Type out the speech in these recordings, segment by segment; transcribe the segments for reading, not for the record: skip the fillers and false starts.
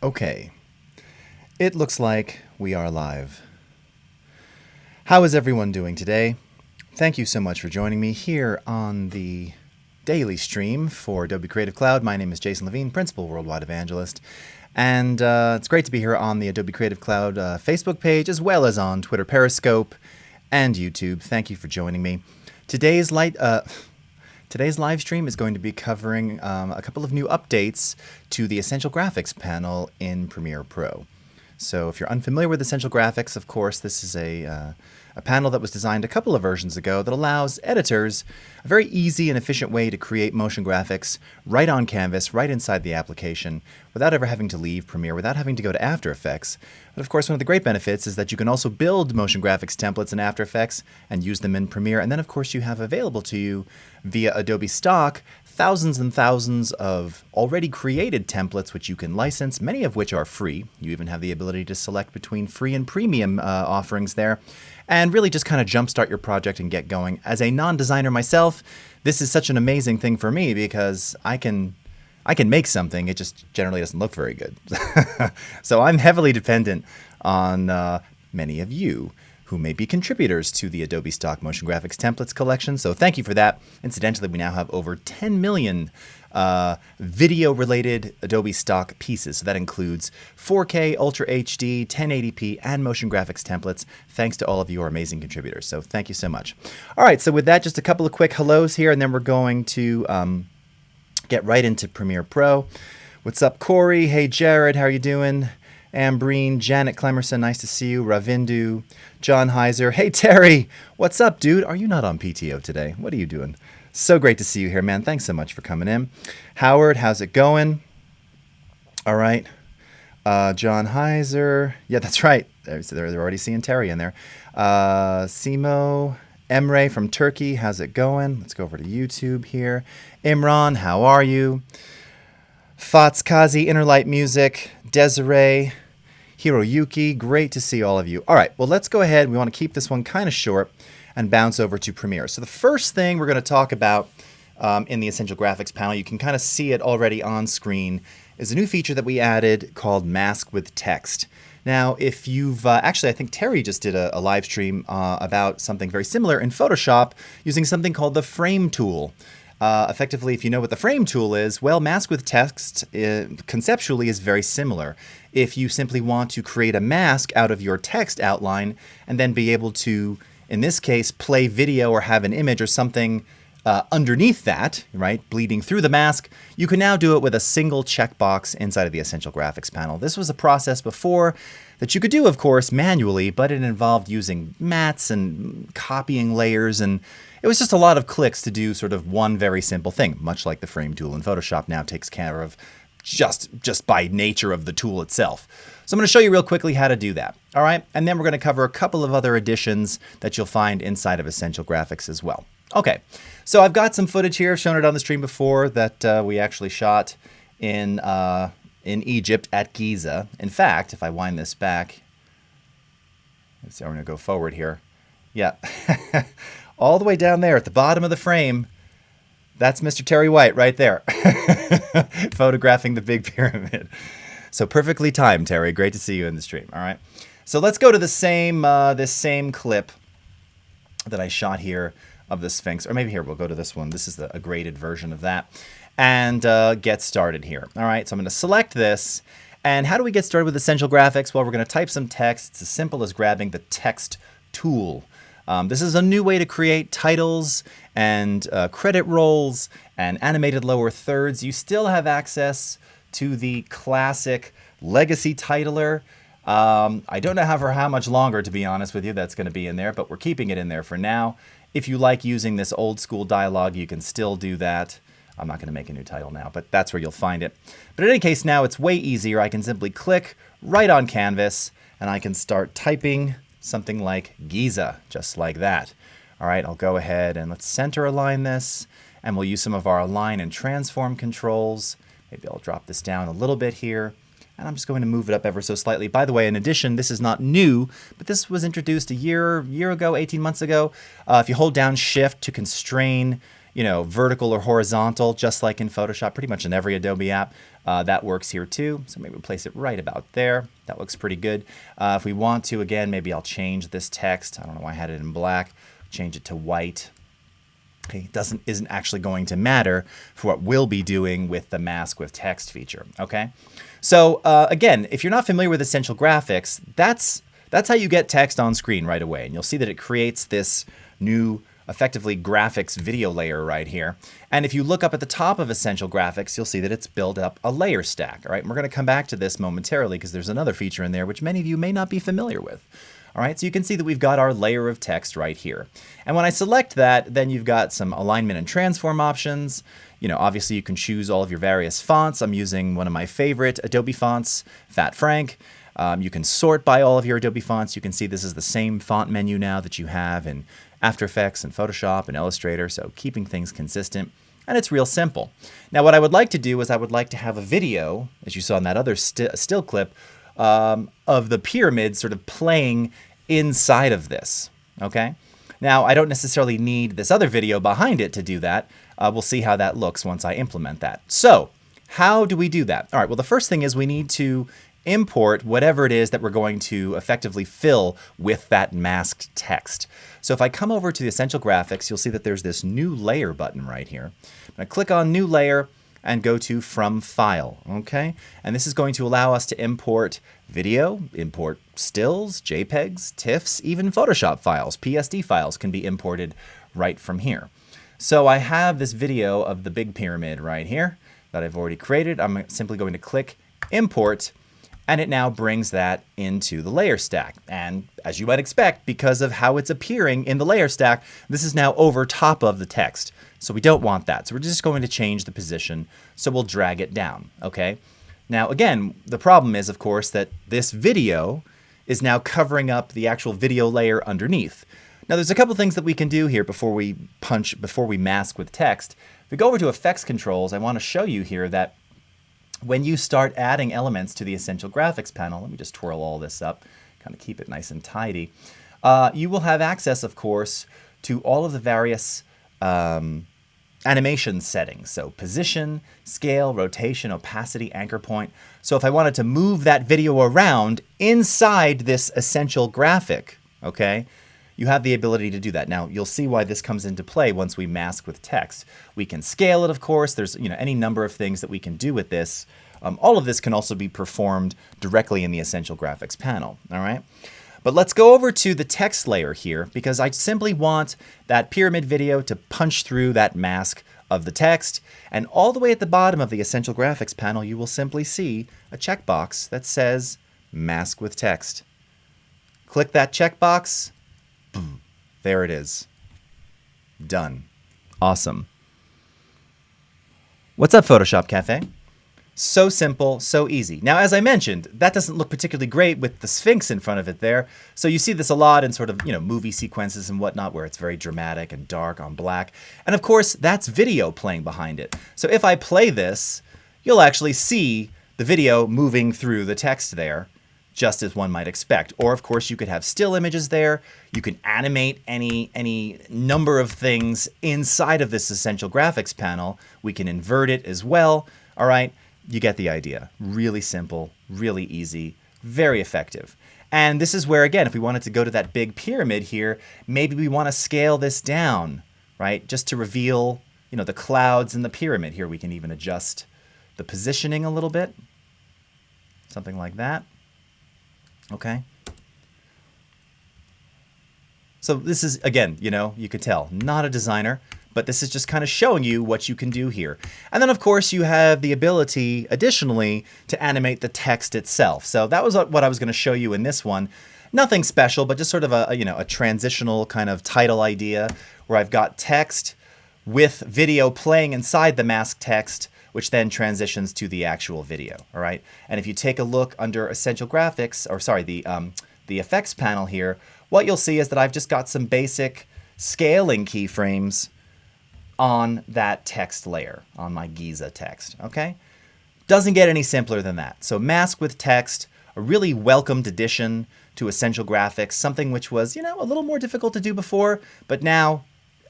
Okay, it looks like we are live. How is everyone doing today? Thank you so much for joining me here on the daily stream for Adobe Creative Cloud. My name is Jason Levine, Principal Worldwide Evangelist, and it's great to be here on the Adobe Creative Cloud Facebook page, as well as on Twitter, Periscope, and YouTube. Thank you for joining me. Today's live stream is going to be covering a couple of new updates to the Essential Graphics panel in Premiere Pro. So if you're unfamiliar with Essential Graphics, of course, this is a panel that was designed a couple of versions ago that allows editors a very easy and efficient way to create motion graphics right on canvas, right inside the application, without ever having to leave Premiere, without having to go to After Effects. But of course, one of the great benefits is that you can also build motion graphics templates in After Effects and use them in Premiere. And then, of course, you have available to you via Adobe Stock thousands and thousands of already created templates which you can license, many of which are free. You even have the ability to select between free and premium offerings there, and really just kind of jumpstart your project and get going. As a non-designer myself, this is such an amazing thing for me because I can make something, it just generally doesn't look very good. So I'm heavily dependent on many of you who may be contributors to the Adobe Stock Motion Graphics Templates collection. So thank you for that. Incidentally, we now have over 10 million video-related Adobe Stock pieces. So that includes 4K, Ultra HD, 1080p, and motion graphics templates, thanks to all of your amazing contributors. So thank you so much. All right, so with that, just a couple of quick hellos here, and then we're going to get right into Premiere Pro. What's up, Corey? Hey, Jared, how are you doing? Ambreen, Janet Clemerson, nice to see you. Ravindu, John Heiser. Hey, Terry, what's up, dude? Are you not on PTO today? What are you doing? So great to see you here, man. Thanks so much for coming in. Howard, how's it going? All right. John Heiser. Yeah, that's right. They're already seeing Terry in there. Simo, Emre from Turkey, how's it going? Let's go over to YouTube here. Imran, how are you? Fats Kazi, Innerlight Music, Desiree, Hiroyuki, great to see all of you. All right, well, let's go ahead. We want to keep this one kind of short and bounce over to Premiere. So the first thing we're going to talk about in the Essential Graphics panel, you can kind of see it already on screen, is a new feature that we added called Mask with Text. Now, if you've actually, I think Terry just did a live stream about something very similar in Photoshop using something called the Frame tool. Effectively, if you know what the Frame tool is, well, Mask with Text conceptually is very similar. If you simply want to create a mask out of your text outline and then be able to, in this case, play video or have an image or something underneath that, right, bleeding through the mask, you can now do it with a single checkbox inside of the Essential Graphics panel. This was a process before that you could do, of course, manually, but it involved using mats and copying layers, and it was just a lot of clicks to do sort of one very simple thing, much like the Frame tool in Photoshop now takes care of just by nature of the tool itself. So I'm going to show you real quickly how to do that. All right, and then we're going to cover a couple of other additions that you'll find inside of Essential Graphics as well. Okay, so I've got some footage here. I've shown it on the stream before that we actually shot in Egypt at Giza. In fact, if I wind this back, let's see, I'm going to go forward here. Yeah, all the way down there at the bottom of the frame, that's Mr. Terry White right there, photographing the Big Pyramid. So perfectly timed, Terry. Great to see you in the stream. All right, so let's go to the same this same clip that I shot here of the Sphinx, or maybe here we'll go to this one. This is a graded version of that, and get started here. All right, so I'm going to select this, and how do we get started with Essential Graphics? Well, we're going to type some text. It's as simple as grabbing the Text tool. This is a new way to create titles and credit rolls and animated lower thirds. You still have access to the classic legacy titler. I don't know for how much longer, to be honest with you, that's going to be in there, but we're keeping it in there for now. If you like using this old school dialogue, you can still do that. I'm not going to make a new title now, but that's where you'll find it. But in any case, now it's way easier. I can simply click right on canvas, and I can start typing something like Giza, just like that. All right, I'll go ahead and let's center align this, and we'll use some of our align and transform controls. Maybe I'll drop this down a little bit here, and I'm just going to move it up ever so slightly. By the way, in addition, this is not new, but this was introduced a year ago, 18 months ago. If you hold down Shift to constrain vertical or horizontal, just like in Photoshop, pretty much in every Adobe app. That works here too. So maybe we'll place it right about there. That looks pretty good. If we want to, again, maybe I'll change this text. I don't know why I had it in black. Change it to white. Okay, isn't actually going to matter for what we'll be doing with the mask with text feature. Okay, so again, if you're not familiar with Essential Graphics, that's how you get text on screen right away, and you'll see that it creates this new effectively graphics video layer right here. And if you look up at the top of Essential Graphics, you'll see that it's built up a layer stack. All right, and we're going to come back to this momentarily because there's another feature in there which many of you may not be familiar with. All right, so you can see that we've got our layer of text right here. And when I select that, then you've got some alignment and transform options. Obviously you can choose all of your various fonts. I'm using one of my favorite Adobe fonts, Fat Frank. You can sort by all of your Adobe fonts. You can see this is the same font menu now that you have in After Effects and Photoshop and Illustrator, so keeping things consistent. And it's real simple. Now what I would like to do is I would like to have a video, as you saw in that other still clip, of the pyramid sort of playing inside of this, okay? Now, I don't necessarily need this other video behind it to do that. We'll see how that looks once I implement that. So, how do we do that? All right, well, the first thing is we need to import whatever it is that we're going to effectively fill with that masked text. So if I come over to the Essential Graphics, you'll see that there's this New Layer button right here. I'm going to click on New Layer and go to From File, okay? And this is going to allow us to import video, import stills, JPEGs, TIFFs, even Photoshop files, PSD files can be imported right from here. So I have this video of the big pyramid right here that I've already created. I'm simply going to click Import, and it now brings that into the layer stack. And as you might expect, because of how it's appearing in the layer stack, this is now over top of the text. So we don't want that. So we're just going to change the position. So we'll drag it down, okay? Now, again, the problem is, of course, that this video is now covering up the actual video layer underneath. Now, there's a couple things that we can do here before we mask with text. If we go over to Effects Controls, I want to show you here that when you start adding elements to the Essential Graphics panel, let me just twirl all this up, kind of keep it nice and tidy, you will have access, of course, to all of the various animation settings. So position, scale, rotation, opacity, anchor point. So if I wanted to move that video around inside this Essential graphic, okay, you have the ability to do that. Now, you'll see why this comes into play once we mask with text. We can scale it, of course. There's any number of things that we can do with this. All of this can also be performed directly in the Essential Graphics panel, all right? But let's go over to the text layer here because I simply want that pyramid video to punch through that mask of the text. And all the way at the bottom of the Essential Graphics panel, you will simply see a checkbox that says Mask with Text. Click that checkbox. Boom. There it is. Done. Awesome. What's up, Photoshop Cafe? So simple, so easy. Now, as I mentioned, that doesn't look particularly great with the Sphinx in front of it there. So you see this a lot in sort of, movie sequences and whatnot where it's very dramatic and dark on black. And of course, that's video playing behind it. So if I play this, you'll actually see the video moving through the text there, just as one might expect. Or of course, you could have still images there. You can animate any number of things inside of this Essential Graphics panel. We can invert it as well, all right? You get the idea. Really simple, really easy, very effective. And this is where, again, if we wanted to go to that big pyramid here, maybe we want to scale this down, right? Just to reveal, the clouds in the pyramid. Here we can even adjust the positioning a little bit. Something like that. Okay. So this is, again, you could tell, not a designer, but this is just kind of showing you what you can do here. And then, of course, you have the ability, additionally, to animate the text itself. So that was what I was going to show you in this one. Nothing special, but just sort of a transitional kind of title idea where I've got text with video playing inside the masked text, which then transitions to the actual video, all right? And if you take a look under Essential Graphics, or sorry, the Effects panel here, what you'll see is that I've just got some basic scaling keyframes on that text layer, on my Giza text, okay? Doesn't get any simpler than that. So mask with text, a really welcomed addition to Essential Graphics, something which was, a little more difficult to do before, but now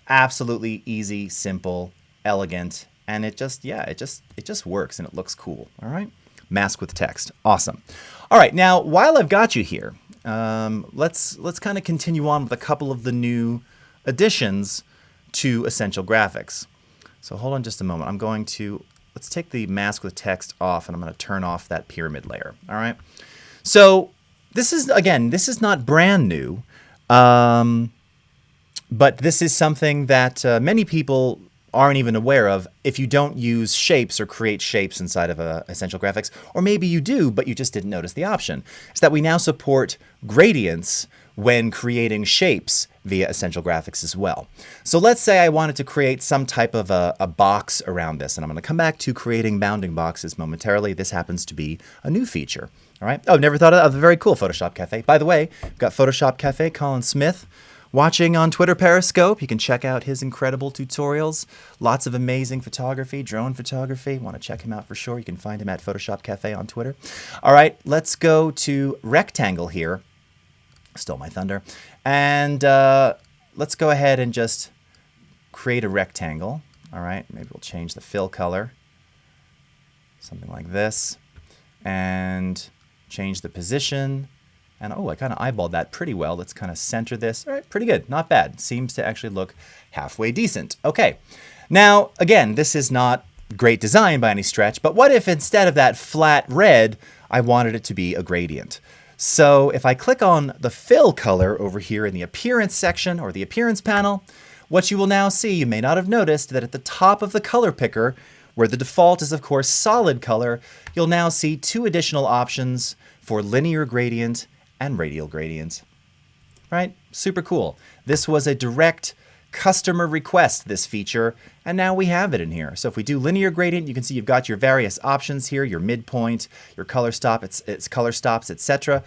Absolutely easy, simple, elegant, and it just works and it looks cool. All right, mask with text, awesome. All right, now while I've got you here, let's kind of continue on with a couple of the new additions to Essential Graphics. So hold on just a moment. Let's take the mask with text off, and I'm going to turn off that pyramid layer. All right. So this is not brand new, but this is something that many people aren't even aware of if you don't use shapes or create shapes inside of Essential Graphics, or maybe you do, but you just didn't notice the option. Is that we now support gradients when creating shapes via Essential Graphics as well. So let's say I wanted to create some type of a box around this, and I'm going to come back to creating bounding boxes momentarily. This happens to be a new feature. All right. Oh, never thought of a very cool Photoshop Cafe. By the way, we've got Photoshop Cafe, Colin Smith, watching on Twitter Periscope. You can check out his incredible tutorials. Lots of amazing photography, drone photography. Want to check him out for sure. You can find him at Photoshop Cafe on Twitter. All right, let's go to Rectangle here. Stole my thunder. And let's go ahead and just create a rectangle. All right, maybe we'll change the fill color. Something like this. And change the position. And oh, I kind of eyeballed that pretty well. Let's kind of center this. All right, pretty good. Not bad. Seems to actually look halfway decent. Okay. Now, again, this is not great design by any stretch, but what if instead of that flat red, I wanted it to be a gradient? So if I click on the fill color over here in the appearance section or the appearance panel, what you will now see, you may not have noticed that at the top of the color picker, where the default is of course solid color, you'll now see two additional options for linear gradient and radial gradient. Right? Super cool. This was a direct customer request, this feature, and now we have it in here. So if we do linear gradient, you can see you've got your various options here, your midpoint, your color stop, its color stops, etc.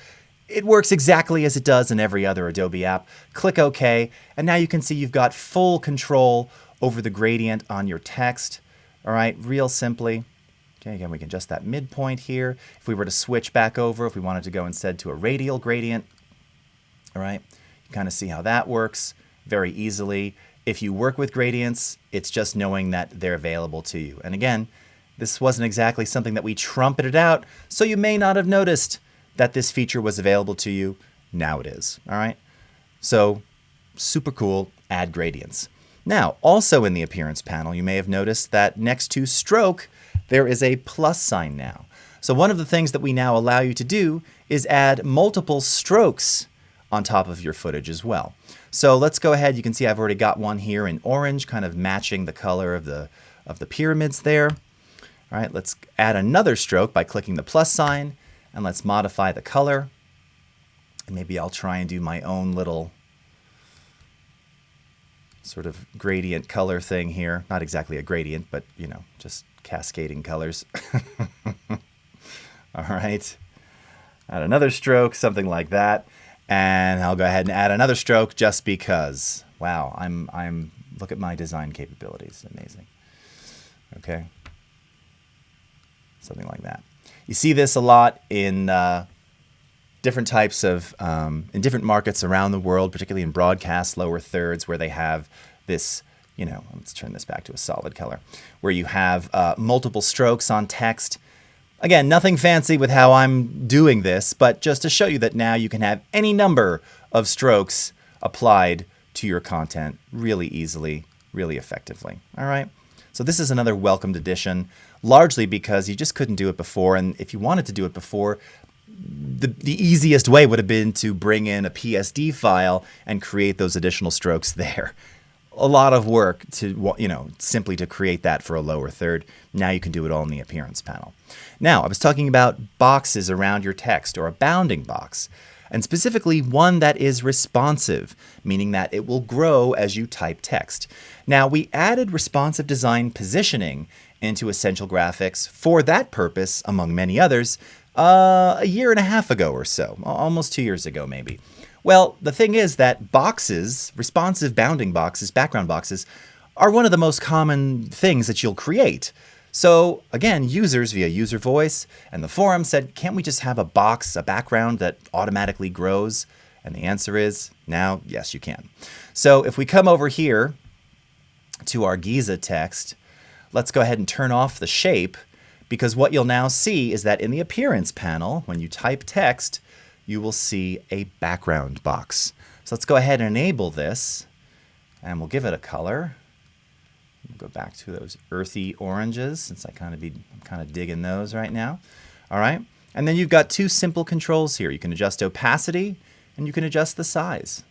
It works exactly as it does in every other Adobe app. Click OK, and now you can see you've got full control over the gradient on your text. All right, real simply. Okay, again, we can adjust that midpoint here. If we were to switch back over, if we wanted to go instead to a radial gradient, all right, you kind of see how that works very easily. If you work with gradients, it's just knowing that they're available to you. And again, this wasn't exactly something that we trumpeted out, so you may not have noticed that this feature was available to you. Now it is, all right? So super cool, add gradients. Now, also in the appearance panel, you may have noticed that next to stroke, there is a plus sign now. So one of the things that we now allow you to do is add multiple strokes on top of your footage as well. So let's go ahead. You can see I've already got one here in orange, kind of matching the color of the pyramids there. All right, let's add another stroke by clicking the plus sign, and let's modify the color. And maybe I'll try and do my own little sort of gradient color thing here. Not exactly a gradient, but you know, just cascading colors. All right, add another stroke, something like that. And I'll go ahead and add another stroke just because. Wow, look at my design capabilities. Amazing. Okay. Something like that. You see this a lot in different types of, in different markets around the world, particularly in broadcast lower thirds, where they have this, you know, let's turn this back to a solid color, where you have multiple strokes on text. Again, nothing fancy with how I'm doing this, but just to show you that now you can have any number of strokes applied to your content really easily, really effectively. All right. So this is another welcomed addition, largely because you just couldn't do it before. And if you wanted to do it before, the easiest way would have been to bring in a PSD file and create those additional strokes there. A lot of work to, you know, simply to create that for a lower third. Now you can do it all in the appearance panel. Now, I was talking about boxes around your text, or a bounding box, and specifically one that is responsive, meaning that it will grow as you type text. Now, we added responsive design positioning into Essential Graphics for that purpose, among many others, a year and a half ago or so, almost 2 years ago maybe. Well, the thing is that boxes, responsive bounding boxes, background boxes, are one of the most common things that you'll create. So again, users via user voice and the forum said, can't we just have a box, a background that automatically grows? And the answer is now, yes, you can. So if we come over here to our Giza text, let's go ahead and turn off the shape, because what you'll now see is that in the appearance panel, when you type text, you will see a background box. So let's go ahead and enable this, and we'll give it a color. We'll go back to those earthy oranges, since I'm kind of digging those right now. All right, and then you've got two simple controls here. You can adjust opacity, and you can adjust the size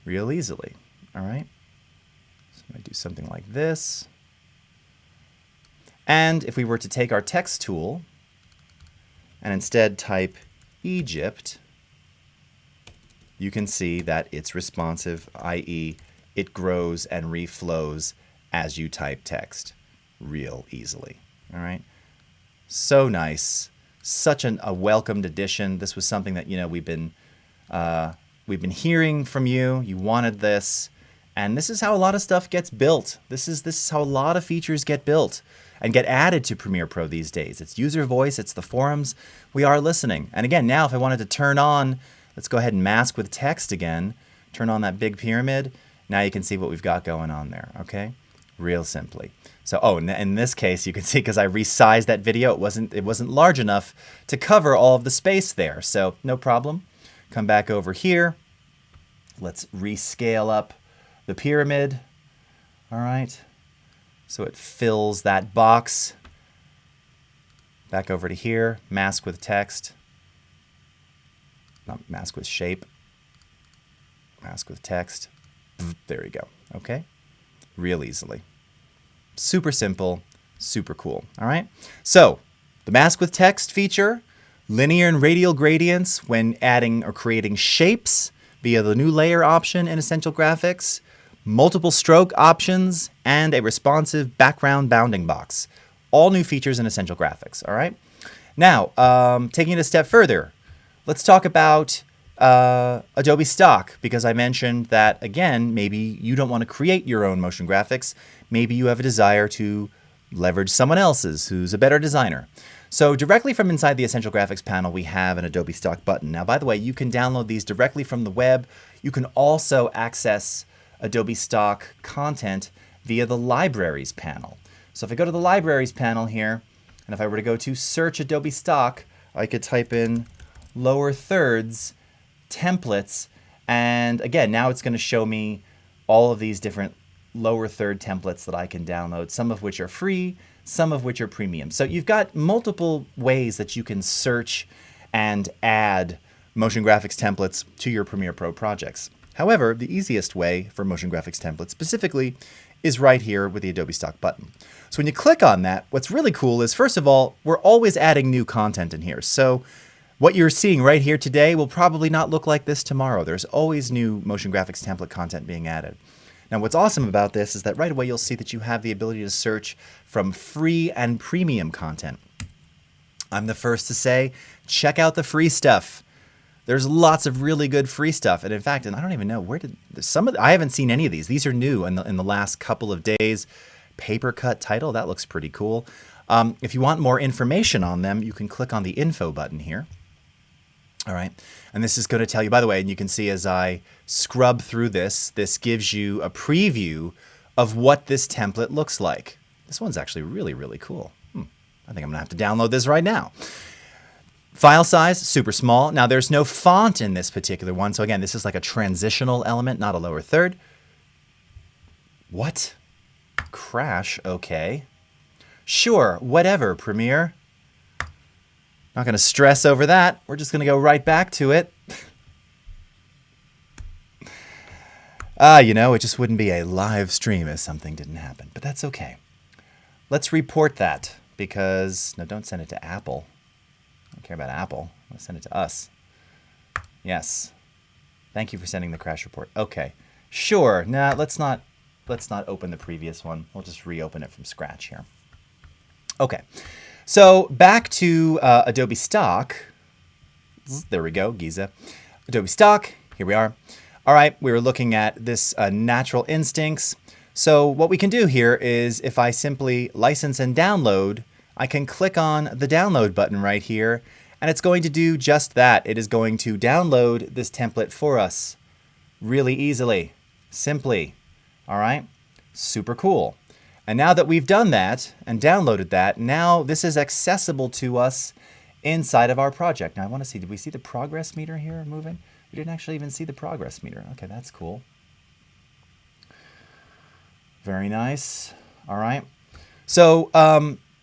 real easily. All right, so I'm going to do something like this. And if we were to take our text tool and instead type Egypt, you can see that it's responsive, i.e. it grows and reflows as you type text real easily. All right, so nice, such a welcomed addition. This was something that we've been hearing from you. You wanted this, and this is how a lot of stuff gets built. This is how a lot of features get built and get added to Premiere Pro these days. It's user voice, it's the forums. We are listening. And again, now if I wanted to turn on, let's go ahead and mask with text again, turn on that big pyramid. Now you can see what we've got going on there, okay? Real simply. So, in this case, you can see because I resized that video, it wasn't large enough to cover all of the space there. So no problem. Come back over here. Let's rescale up the pyramid. All right. So it fills that box. Back over to here, mask with text. Not mask with shape. Mask with text. There you go. Okay. Real easily. Super simple, super cool. All right. So the mask with text feature, linear and radial gradients when adding or creating shapes via the new layer option in Essential Graphics, multiple stroke options, and a responsive background bounding box. All new features in Essential Graphics, all right? Now, taking it a step further, let's talk about Adobe Stock, because I mentioned that, again, maybe you don't want to create your own motion graphics. Maybe you have a desire to leverage someone else's who's a better designer. So directly from inside the Essential Graphics panel, we have an Adobe Stock button. Now, by the way, you can download these directly from the web. You can also access Adobe Stock content via the Libraries panel. So if I go to the Libraries panel here, and if I were to go to search Adobe Stock, I could type in lower thirds templates, and again, now it's going to show me all of these different lower third templates that I can download, some of which are free, some of which are premium. So you've got multiple ways that you can search and add motion graphics templates to your Premiere Pro projects. However, the easiest way for motion graphics templates specifically is right here with the Adobe Stock button. So when you click on that, what's really cool is, first of all, we're always adding new content in here. So what you're seeing right here today will probably not look like this tomorrow. There's always new motion graphics template content being added. Now, what's awesome about this is that right away you'll see that you have the ability to search from free and premium content. I'm the first to say, check out the free stuff. There's lots of really good free stuff. And in fact, I don't even know, where did I haven't seen any of these. These are new in the last couple of days. Paper cut title, that looks pretty cool. If you want more information on them, you can click on the info button here. All right, and this is going to tell you, by the way, and you can see as I scrub through this, this gives you a preview of what this template looks like. This one's actually really, really cool. I think I'm going to have to download this right now. File size, super small. Now, there's no font in this particular one. So again, this is like a transitional element, not a lower third. What? Crash, okay. Sure, whatever, Premiere. Not going to stress over that. We're just going to go right back to it. It just wouldn't be a live stream if something didn't happen, but that's okay. Let's report that because, no, don't send it to Apple. I don't care about Apple. I want to send it to us. Yes. Thank you for sending the crash report. Okay. Sure. Nah, let's not open the previous one. We'll just reopen it from scratch here. Okay. So back to Adobe Stock. There we go, Giza. Adobe Stock, here we are. All right, we were looking at this natural instincts. So what we can do here is if I simply license and download, I can click on the download button right here, and it's going to do just that. It is going to download this template for us really easily, simply. All right, Super cool. And now that we've done that and downloaded that, now this is accessible to us inside of our project. Now I want to see, did we see the progress meter here moving? We didn't actually even see the progress meter. Okay, that's cool. Very nice. All right. So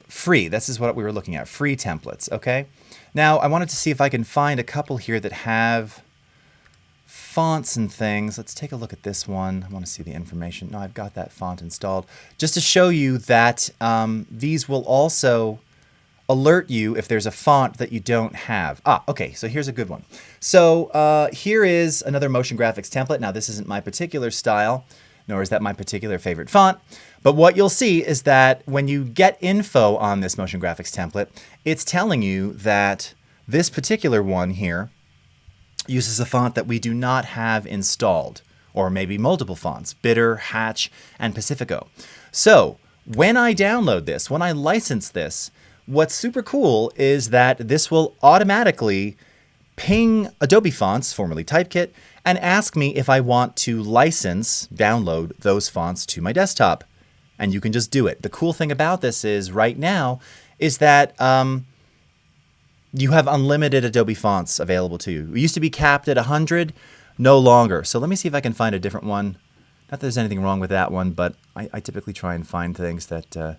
free, this is what we were looking at, free templates, okay? Now I wanted to see if I can find a couple here that have fonts and things. Let's take a look at this one. I want to see the information. No, I've got that font installed. Just to show you that these will also alert you if there's a font that you don't have. Okay, so here's a good one. So here is another motion graphics template. Now this isn't my particular style, nor is that my particular favorite font. But what you'll see is that when you get info on this motion graphics template, it's telling you that this particular one here uses a font that we do not have installed, or maybe multiple fonts, Bitter, Hatch, and Pacifico. So when I download this, when I license this, what's super cool is that this will automatically ping Adobe Fonts, formerly Typekit, and ask me if I want to license, download those fonts to my desktop. And you can just do it. The cool thing about this is right now is that you have unlimited Adobe fonts available to you. It used to be capped at 100, no longer. So let me see if I can find a different one. Not that there's anything wrong with that one, but I typically try and find things that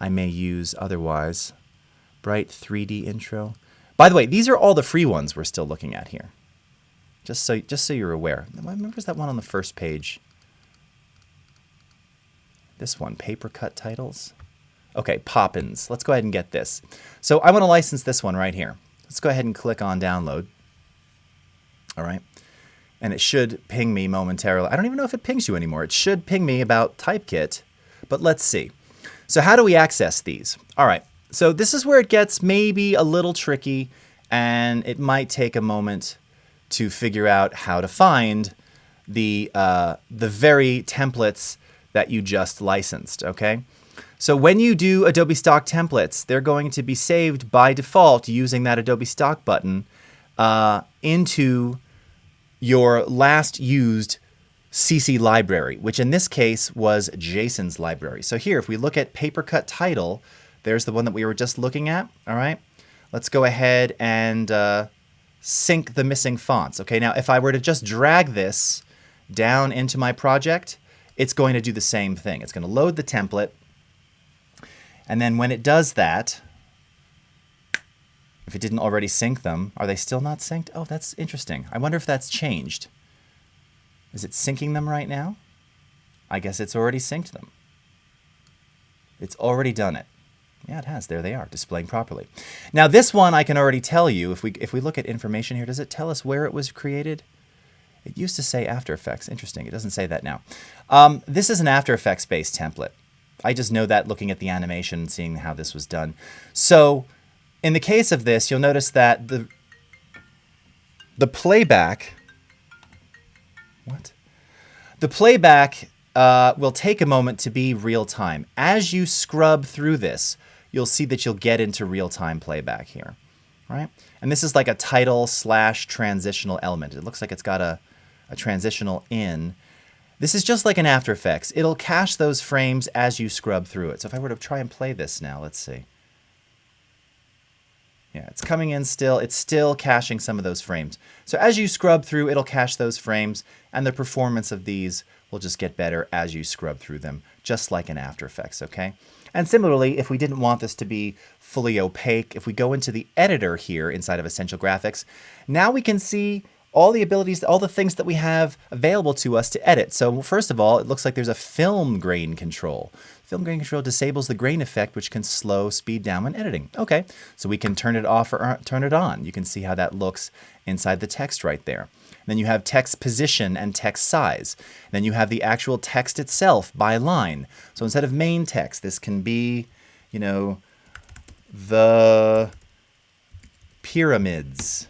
I may use otherwise. Bright 3D intro. By the way, these are all the free ones we're still looking at here. Just so you're aware. Remember that one on the first page? This one, paper cut titles. Okay, Poppins. Let's go ahead and get this. So I want to license this one right here. Let's go ahead and click on download. All right. And it should ping me momentarily. I don't even know if it pings you anymore. It should ping me about Typekit, but let's see. So how do we access these? All right. So this is where it gets maybe a little tricky, and it might take a moment to figure out how to find the very templates that you just licensed, okay? So when you do Adobe Stock templates, they're going to be saved by default using that Adobe Stock button into your last used CC library, which in this case was Jason's library. So here, if we look at paper cut title, there's the one that we were just looking at, all right? Let's go ahead and sync the missing fonts. Okay, now if I were to just drag this down into my project, it's going to do the same thing. It's going to load the template, and then when it does that, if it didn't already sync them, are they still not synced? Oh, that's interesting. I wonder if that's changed. Is it syncing them right now? I guess it's already synced them. It's already done it. Yeah, it has. There they are, displaying properly. Now this one I can already tell you, if we look at information here, does it tell us where it was created? It used to say After Effects. Interesting. It doesn't say that now. This is an After Effects based template. I just know that looking at the animation and seeing how this was done. So in the case of this, you'll notice that the playback, the playback will take a moment to be real time. As you scrub through this, you'll see that you'll get into real-time playback here, right? And this is like a title / transitional element. It looks like it's got a transitional in. This is just like an After Effects. It'll cache those frames as you scrub through it. So if I were to try and play this now, let's see. Yeah, it's coming in still. It's still caching some of those frames. So as you scrub through, it'll cache those frames, and the performance of these will just get better as you scrub through them, just like in After Effects, okay? And similarly, if we didn't want this to be fully opaque, if we go into the editor here inside of Essential Graphics, now we can see all the abilities, all the things that we have available to us to edit. So first of all, it looks like there's a film grain control. Film grain control disables the grain effect, which can slow speed down when editing. Okay, so we can turn it off or turn it on. You can see how that looks inside the text right there. Then you have text position and text size. Then you have the actual text itself by line. So instead of main text, this can be, you know, the pyramids.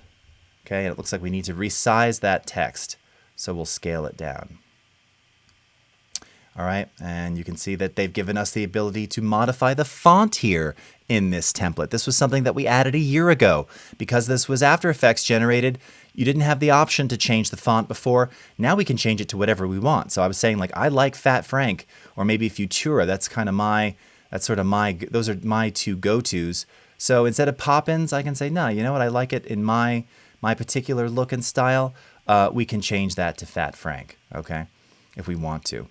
Okay, and it looks like we need to resize that text. So we'll scale it down. All right, and you can see that they've given us the ability to modify the font here in this template. This was something that we added a year ago. Because this was After Effects generated, You didn't have the option to change the font before. Now we can change it to whatever we want. So I was saying, like, I like Fat Frank or maybe Futura. That's kind of those are my two go-tos. So instead of Poppins, I can say, no, you know what? I like it in my particular look and style. We can change that to Fat Frank, okay, if we want to.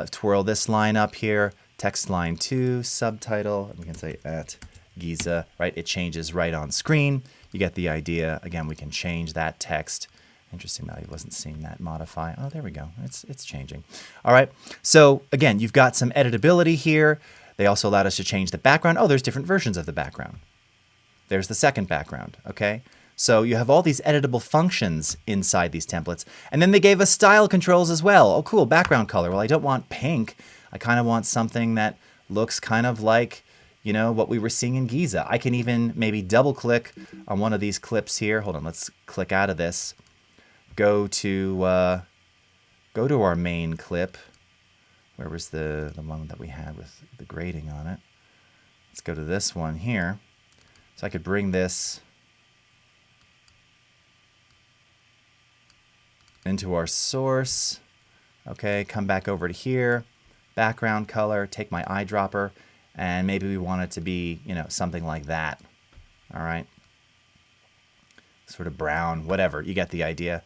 Twirl this line up here, text line 2, subtitle, and we can say at Giza, right? It changes right on screen. You get the idea. Again, we can change that text. Interesting that I wasn't seeing that modify. Oh, there we go. It's changing. All right. So again, you've got some editability here. They also allowed us to change the background. Oh, there's different versions of the background. There's the second background, okay? So you have all these editable functions inside these templates. And then they gave us style controls as well. Oh, cool, background color. Well, I don't want pink. I kind of want something that looks kind of like, you know, what we were seeing in Giza. I can even maybe double click on one of these clips here. Hold on, let's click out of this. Go to our main clip. Where was the one that we had with the grading on it? Let's go to this one here. So I could bring this into our source. Okay, come back over to here. Background color, take my eyedropper, and maybe we want it to be, you know, something like that. All right. Sort of brown, whatever. You get the idea.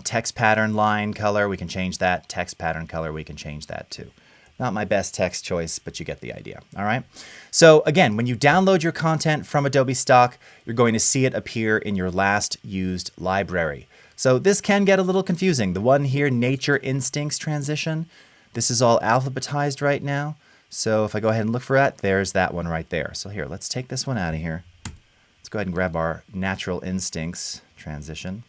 Text pattern line color, we can change that. Text pattern color, we can change that too. Not my best text choice, but you get the idea. All right. So again, when you download your content from Adobe Stock, you're going to see it appear in your last used library. So this can get a little confusing. The one here, Nature Instincts transition, this is all alphabetized right now. So if I go ahead and look for that, there's that one right there. So here, let's take this one out of here. Let's go ahead and grab our Natural Instincts transition.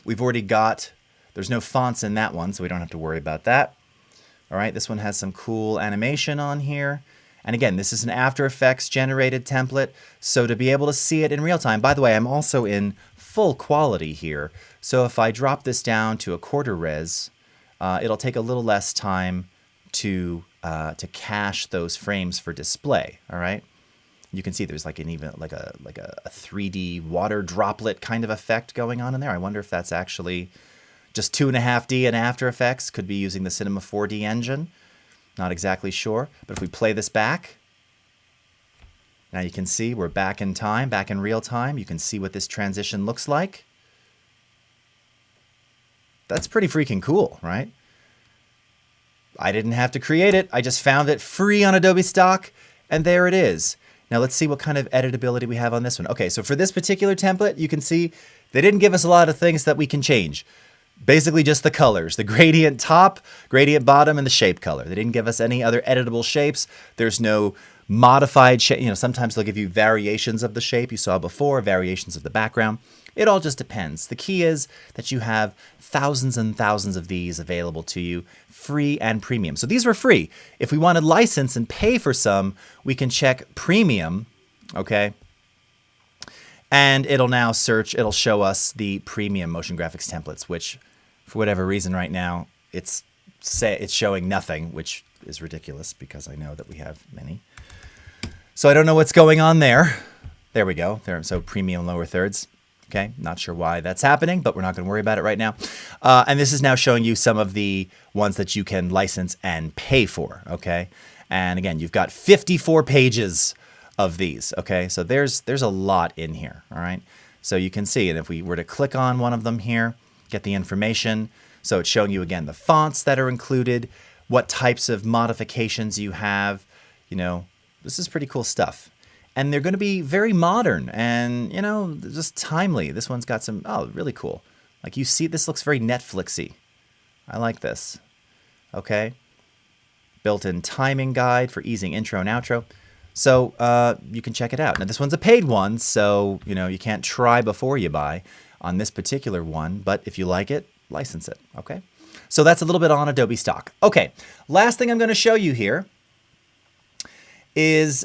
We've already got, there's no fonts in that one, so we don't have to worry about that. All right, this one has some cool animation on here. And again, this is an After Effects generated template. So to be able to see it in real time, by the way, I'm also in full quality here. So if I drop this down to a quarter res, it'll take a little less time to cache those frames for display. All right. You can see there's like an even like a 3D water droplet kind of effect going on in there. I wonder if that's actually just 2.5D in After Effects. Could be using the Cinema 4D engine. Not exactly sure. But if we play this back, now you can see we're back in time, back in real time. You can see what this transition looks like. That's pretty freaking cool, right? I didn't have to create it. I just found it free on Adobe Stock, and there it is. Now let's see what kind of editability we have on this one. Okay, so for this particular template, you can see they didn't give us a lot of things that we can change. Basically just the colors, the gradient top, gradient bottom, and the shape color. They didn't give us any other editable shapes. There's no modified shape. You know, sometimes they'll give you variations of the shape you saw before, variations of the background. It all just depends. The key is that you have thousands and thousands of these available to you, free and premium. So these were free. If we wanted license and pay for some, we can check premium, okay? And it'll now search, it'll show us the premium motion graphics templates, which for whatever reason right now, it's showing nothing, which is ridiculous because I know that we have many. So I don't know what's going on there. There we go. There, so premium lower thirds. Okay, not sure why that's happening, but we're not going to worry about it right now. And this is now showing you some of the ones that you can license and pay for, okay? And again, you've got 54 pages of these, okay? So there's a lot in here, all right? So you can see, and if we were to click on one of them here, get the information. So it's showing you, again, the fonts that are included, what types of modifications you have. You know, this is pretty cool stuff. And they're going to be very modern and, you know, just timely. This one's got some, oh, really cool. Like you see, this looks very Netflixy. I like this. Okay. Built-in timing guide for easing intro and outro. So you can check it out. Now, this one's a paid one, so, you know, you can't try before you buy on this particular one. But if you like it, license it. Okay. So that's a little bit on Adobe Stock. Okay. Last thing I'm going to show you here is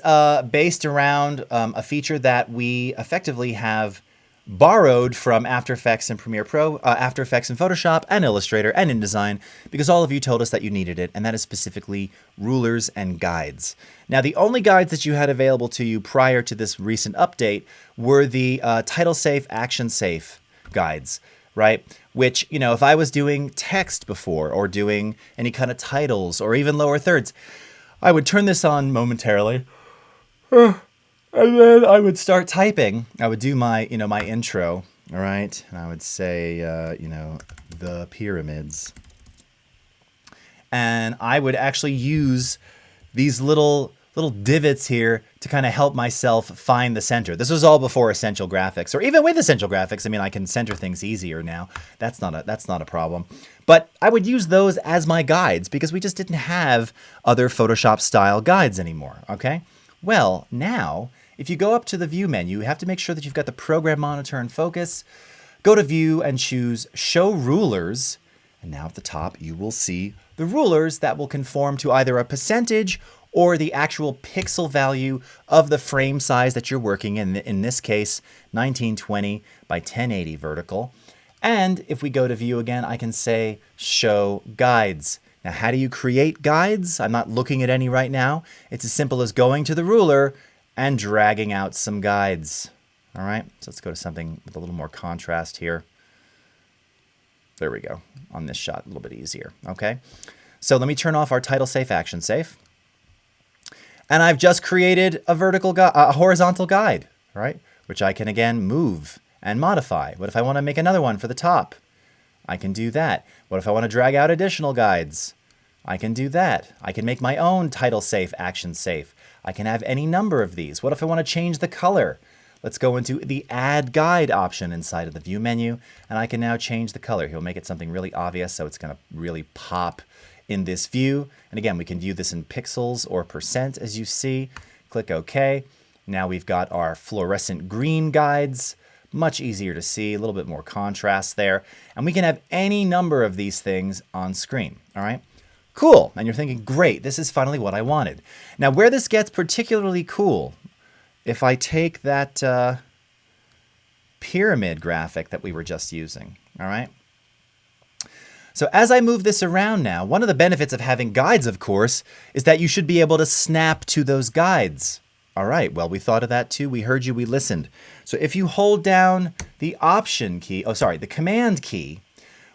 based around a feature that we effectively have borrowed from After Effects and Premiere Pro, After Effects and Photoshop and Illustrator and InDesign, because all of you told us that you needed it, and that is specifically rulers and guides. Now, the only guides that you had available to you prior to this recent update were the title safe, action safe guides, right? Which, you know, if I was doing text before or doing any kind of titles or even lower thirds, I would turn this on momentarily. And then I would start typing. I would do my, you know, my intro, all right? And I would say, you know, the pyramids. And I would actually use these little divots here to kind of help myself find the center. This was all before Essential Graphics, or even with Essential Graphics. I mean, I can center things easier now. That's not a problem. But I would use those as my guides because we just didn't have other Photoshop style guides anymore, okay? Well, now, if you go up to the View menu, you have to make sure that you've got the Program Monitor in focus. Go to View and choose Show Rulers. And now at the top, you will see the rulers that will conform to either a percentage or the actual pixel value of the frame size that you're working in this case, 1920 by 1080 vertical. And if we go to View again, I can say Show Guides. Now, how do you create guides? I'm not looking at any right now. It's as simple as going to the ruler and dragging out some guides. All right, so let's go to something with a little more contrast here. There we go. On this shot, a little bit easier. Okay, so let me turn off our title safe, action safe. And I've just created a horizontal guide, right? Which I can again move and modify. What if I want to make another one for the top? I can do that. What if I want to drag out additional guides? I can do that. I can make my own title safe, action safe. I can have any number of these. What if I want to change the color? Let's go into the Add Guide option inside of the View menu, and I can now change the color. He'll make it something really obvious, so it's going to really pop in this view. And again, we can view this in pixels or percent, as you see. Click OK. Now we've got our fluorescent green guides. Much easier to see, a little bit more contrast there. And we can have any number of these things on screen, all right? Cool, and you're thinking, great, this is finally what I wanted. Now, where this gets particularly cool, if I take that pyramid graphic that we were just using, all right? So as I move this around now, one of the benefits of having guides, of course, is that you should be able to snap to those guides. All right, well, we thought of that too. We heard you, we listened. So if you hold down the Option key, the Command key,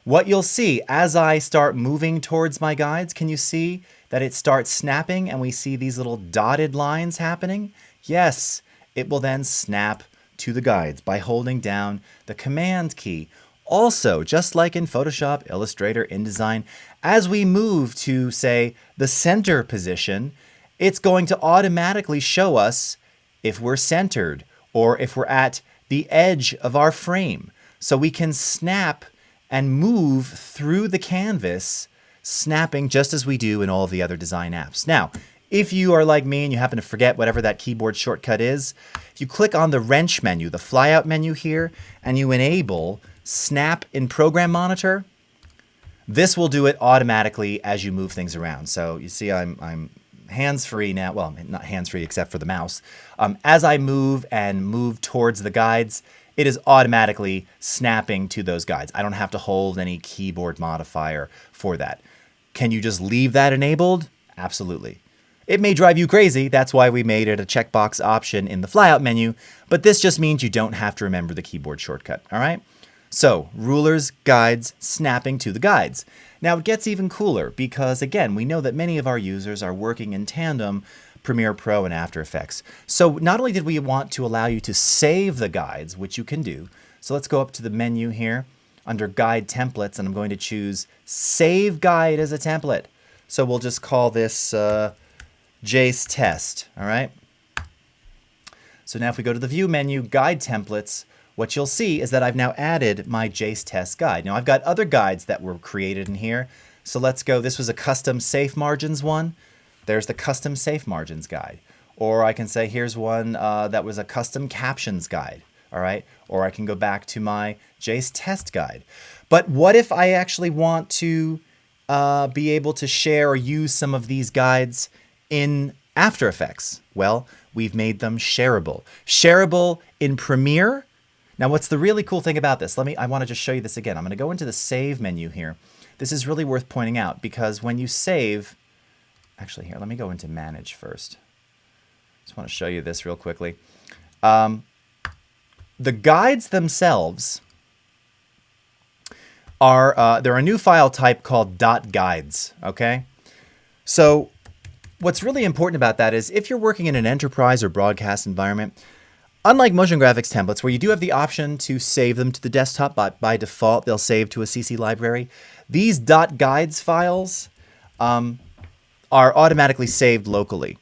what you'll see as I start moving towards my guides, can you see that it starts snapping and we see these little dotted lines happening? Yes, it will then snap to the guides by holding down the Command key. Also, just like in Photoshop, Illustrator, InDesign, as we move to, say, the center position, it's going to automatically show us if we're centered or if we're at the edge of our frame. So we can snap and move through the canvas, snapping just as we do in all of the other design apps. Now, if you are like me and you happen to forget whatever that keyboard shortcut is, if you click on the wrench menu, the flyout menu here, and you enable Snap in Program Monitor, this will do it automatically as you move things around. So you see I'm hands-free now. Well, not hands-free except for the mouse. As I move towards the guides, it is automatically snapping to those guides. I don't have to hold any keyboard modifier for that. Can you just leave that enabled? Absolutely. It may drive you crazy. That's why we made it a checkbox option in the flyout menu, but this just means you don't have to remember the keyboard shortcut, all right? So, rulers, guides, snapping to the guides. Now, it gets even cooler because, again, we know that many of our users are working in tandem Premiere Pro and After Effects. So not only did we want to allow you to save the guides, which you can do. So let's go up to the menu here under Guide Templates, and I'm going to choose Save Guide as a template. So we'll just call this Jace Test, all right? So now if we go to the View menu, Guide Templates, what you'll see is that I've now added my Jace Test guide. Now I've got other guides that were created in here. So let's go, this was a custom safe margins one. There's the custom safe margins guide. Or I can say here's one that was a custom captions guide, all right? Or I can go back to my Jace Test guide. But what if I actually want to be able to share or use some of these guides in After Effects? Well, we've made them shareable. Shareable in Premiere, Now, what's the really cool thing about this? I want to just show you this again. I'm going to go into the Save menu here. This is really worth pointing out because when you save, actually here, let me go into Manage first. Just want to show you this real quickly. The guides themselves are, they're a new file type called .guides, okay? So what's really important about that is if you're working in an enterprise or broadcast environment, unlike motion graphics templates, where you do have the option to save them to the desktop, but by default, they'll save to a CC library, these .guides files are automatically saved locally.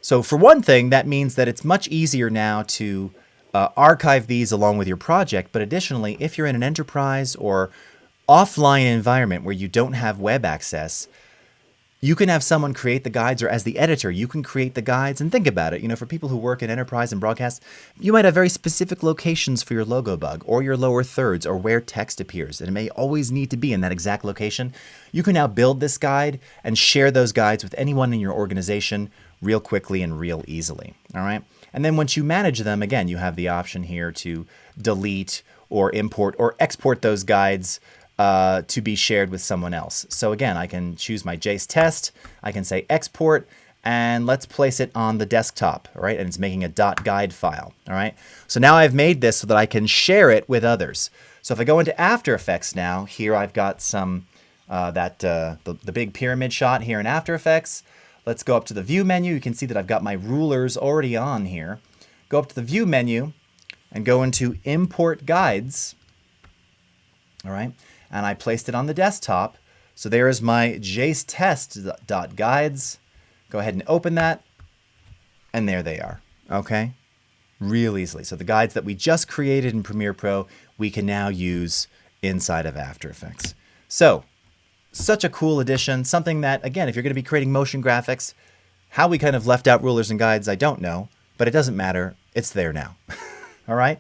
So for one thing, that means that it's much easier now to archive these along with your project. But additionally, if you're in an enterprise or offline environment where you don't have web access, you can have someone create the guides, or as the editor, you can create the guides. And think about it, for people who work in enterprise and broadcast, you might have very specific locations for your logo bug or your lower thirds or where text appears. And it may always need to be in that exact location. You can now build this guide and share those guides with anyone in your organization real quickly and real easily. All right. And then once you manage them, again, you have the option here to delete or import or export those guides to be shared with someone else. So again, I can choose my Jace test. I can say export, and let's place it on the desktop, all right? And it's making a .guide file, all right? So now I've made this so that I can share it with others. So if I go into After Effects now, here I've got some, the big pyramid shot here in After Effects. Let's go up to the View menu. You can see that I've got my rulers already on here. Go up to the View menu and go into Import Guides, all right? And I placed it on the desktop. So there is my Jace test.guides. Go ahead and open that. And there they are. Okay? Real easily. So the guides that we just created in Premiere Pro, we can now use inside of After Effects. So, such a cool addition. Something that, again, if you're going to be creating motion graphics, how we kind of left out rulers and guides, I don't know. But it doesn't matter. It's there now. All right?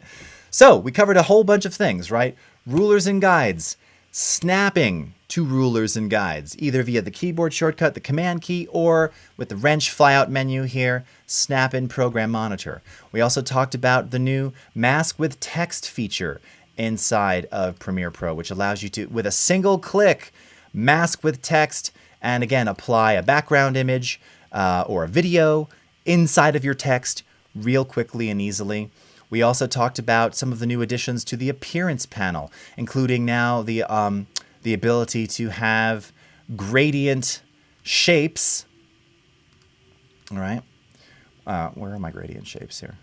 So, we covered a whole bunch of things, right? Rulers and guides. Snapping to rulers and guides, either via the keyboard shortcut, the command key, or with the wrench flyout menu here, snap in program monitor. We also talked about the new mask with text feature inside of Premiere Pro, which allows you to, with a single click, mask with text, and again, apply a background image or a video inside of your text real quickly and easily. We also talked about some of the new additions to the appearance panel, including now the ability to have gradient shapes. All right. Where are my gradient shapes here?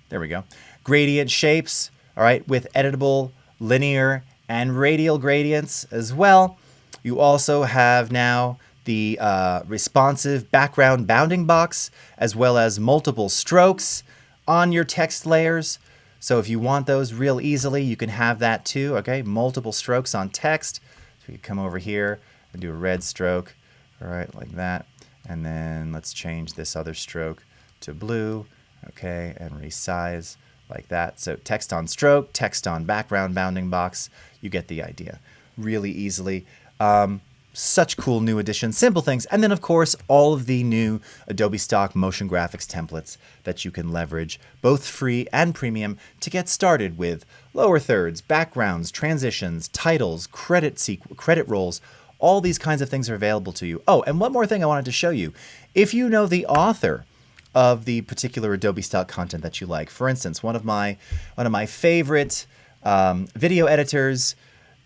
There we go. Gradient shapes, all right, with editable linear and radial gradients as well. You also have now the responsive background bounding box, as well as multiple strokes on your text layers. So if you want those real easily, you can have that too, okay? Multiple strokes on text. So we can come over here and do a red stroke, all right, like that. And then let's change this other stroke to blue, okay, and resize like that. So text on stroke, text on background bounding box. You get the idea really easily. Such cool new additions, simple things. And then, of course, all of the new Adobe Stock motion graphics templates that you can leverage, both free and premium, to get started with lower thirds, backgrounds, transitions, titles, credit rolls. All these kinds of things are available to you. Oh, and one more thing I wanted to show you. If you know the author of the particular Adobe Stock content that you like, for instance, one of my favorite video editors,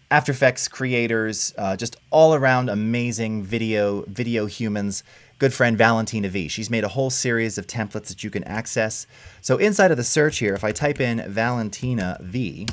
After Effects creators, just all around amazing video humans. Good friend Valentina V. She's made a whole series of templates that you can access. So inside of the search here, if I type in Valentina V,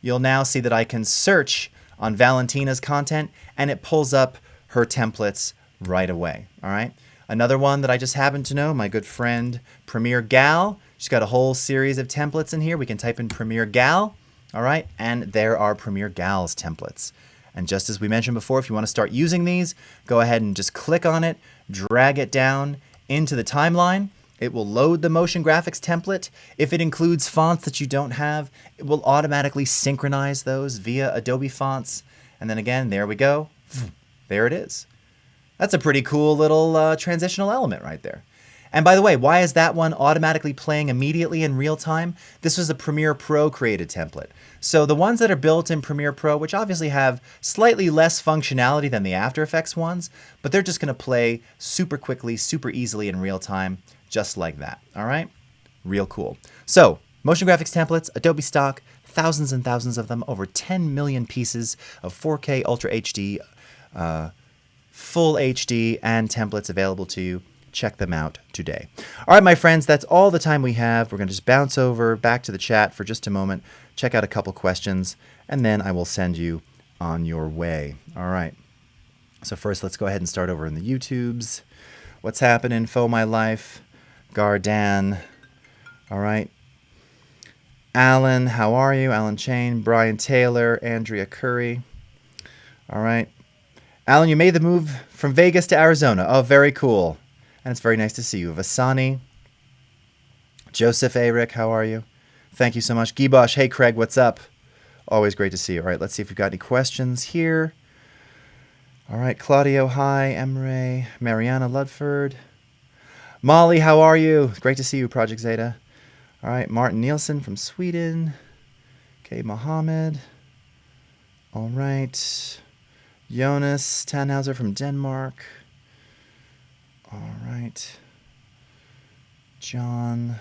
you'll now see that I can search on Valentina's content and it pulls up her templates right away. All right. Another one that I just happen to know, my good friend Premiere Gal. She's got a whole series of templates in here. We can type in Premiere Gal. All right, and there are Premiere Gal's templates. And just as we mentioned before, if you want to start using these, go ahead and just click on it, drag it down into the timeline. It will load the motion graphics template. If it includes fonts that you don't have, it will automatically synchronize those via Adobe fonts. And then again, there we go. There it is. That's a pretty cool little transitional element right there. And by the way, why is that one automatically playing immediately in real time? This was a Premiere Pro created template. So the ones that are built in Premiere Pro, which obviously have slightly less functionality than the After Effects ones, but they're just going to play super quickly, super easily in real time, just like that. All right? Real cool. So, motion graphics templates, Adobe Stock, thousands and thousands of them, over 10 million pieces of 4K Ultra HD, full HD, and templates available to you. Check them out today. All right, my friends, that's all the time we have. We're going to just bounce over back to the chat for just a moment, check out a couple questions, and then I will send you on your way. All right. So first, let's go ahead and start over in the YouTubes. What's happening, Fo My Life? Gardan. All right. Alan, how are you? Alan Chain, Brian Taylor, Andrea Curry. All right. Alan, you made the move from Vegas to Arizona. Oh, very cool. And it's very nice to see you. Vasani. Joseph Eric, how are you? Thank you so much. Gibosh, hey Craig, what's up? Always great to see you. All right, let's see if we've got any questions here. All right, Claudio, hi. Emre, Mariana Ludford. Molly, how are you? Great to see you, Project Zeta. All right, Martin Nielsen from Sweden. Okay, Mohammed. All right. Jonas Tannhauser from Denmark. All right. John.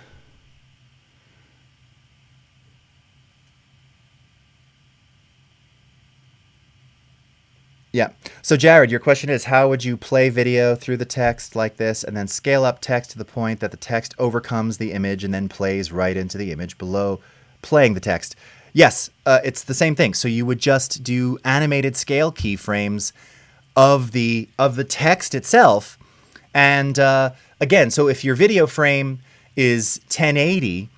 Yeah. So Jared, your question is, how would you play video through the text like this and then scale up text to the point that the text overcomes the image and then plays right into the image below playing the text? Yes, it's the same thing. So you would just do animated scale keyframes of the text itself. And again, so if your video frame is 1080,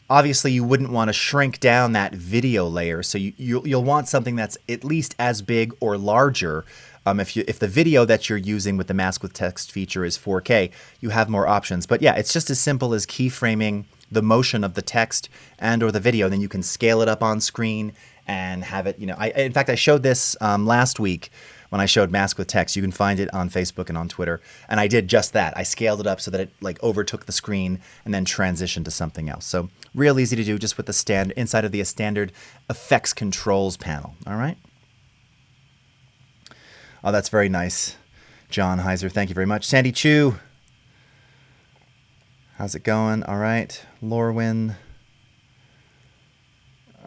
obviously you wouldn't want to shrink down that video layer. So you'll want something that's at least as big or larger. If the video that you're using with the mask with text feature is 4K, you have more options. But yeah, it's just as simple as keyframing the motion of the text and or the video. Then you can scale it up on screen and have it, in fact, I showed this last week when I showed mask with text. You can find it on Facebook and on Twitter. And I did just that. I scaled it up so that it like overtook the screen and then transitioned to something else. So real easy to do just with the inside of the standard effects controls panel. All right. Oh, that's very nice. John Heiser, thank you very much. Sandy Chu. How's it going? All right. Lorwyn.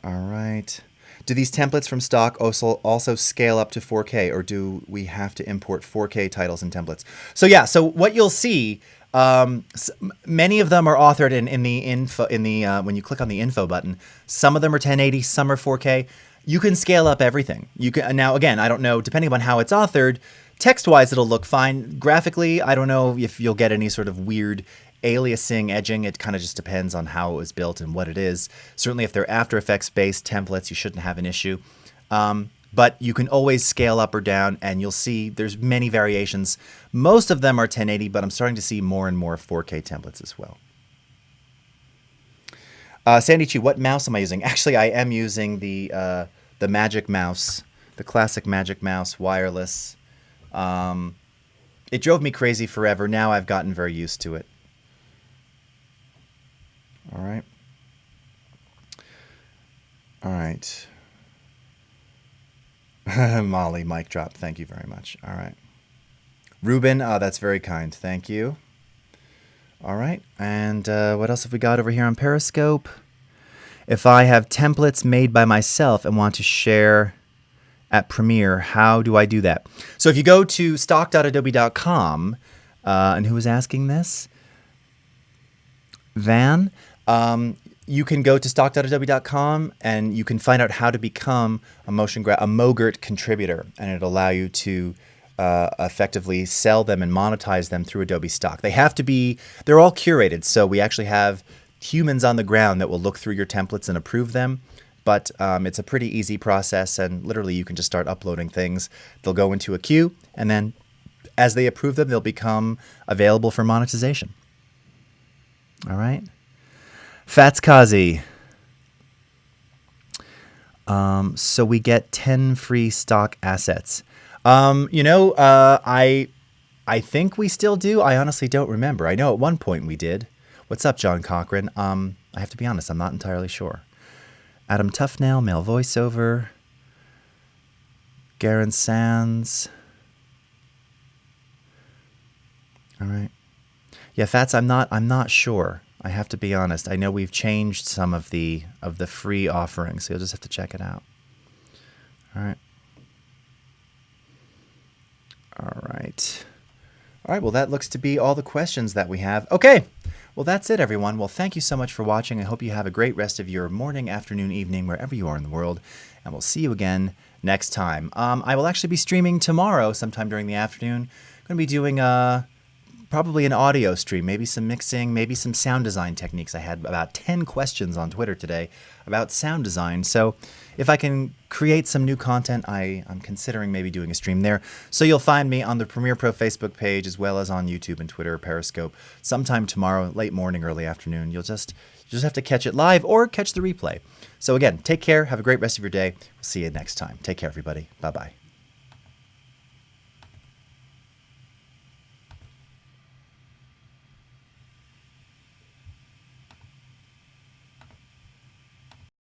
All right. Do these templates from stock also scale up to 4K, or do we have to import 4K titles and templates? So yeah, so what you'll see, many of them are authored in the info when you click on the info button. Some of them are 1080, some are 4K. You can scale up everything. You can now again, I don't know, depending on how it's authored, text-wise it'll look fine. Graphically, I don't know if you'll get any sort of weird aliasing, edging. It kind of just depends on how it was built and what it is. Certainly if they're After Effects based templates, you shouldn't have an issue. But you can always scale up or down, and you'll see there's many variations. Most of them are 1080, but I'm starting to see more and more 4K templates as well. Sandy Chi, what mouse am I using? Actually, I am using the Magic Mouse, the classic Magic Mouse, wireless. It drove me crazy forever. Now I've gotten very used to it. All right. All right. Molly, mic drop. Thank you very much. All right. Ruben, that's very kind. Thank you. All right. And what else have we got over here on Periscope? If I have templates made by myself and want to share at Premiere, how do I do that? So if you go to stock.adobe.com, and who was asking this? Van. You can go to stock.adobe.com and you can find out how to become a MOGRT contributor, and it'll allow you to effectively sell them and monetize them through Adobe Stock. They're all curated, so we actually have humans on the ground that will look through your templates and approve them. But it's a pretty easy process, and literally you can just start uploading things. They'll go into a queue, and then as they approve them, they'll become available for monetization. All right. Fats Kazi. So we get 10 free stock assets. I I think we still do. I honestly don't remember. I know at one point we did. What's up, John Cochran? I have to be honest, I'm not entirely sure. Adam Tuffnail, male voiceover. Garen Sands. All right. Yeah, Fats, I'm not sure. I have to be honest. I know we've changed some of the free offerings, so you'll just have to check it out. All right. All right. All right, well, that looks to be all the questions that we have. Okay, well, that's it, everyone. Well, thank you so much for watching. I hope you have a great rest of your morning, afternoon, evening, wherever you are in the world, and we'll see you again next time. I will actually be streaming tomorrow sometime during the afternoon. I'm going to be doing probably an audio stream, maybe some mixing, maybe some sound design techniques. I had about 10 questions on Twitter today about sound design. So if I can create some new content, I'm considering maybe doing a stream there. So you'll find me on the Premiere Pro Facebook page as well as on YouTube and Twitter or Periscope sometime tomorrow, late morning, early afternoon. You'll just have to catch it live or catch the replay. So again, take care. Have a great rest of your day. We'll see you next time. Take care, everybody. Bye-bye.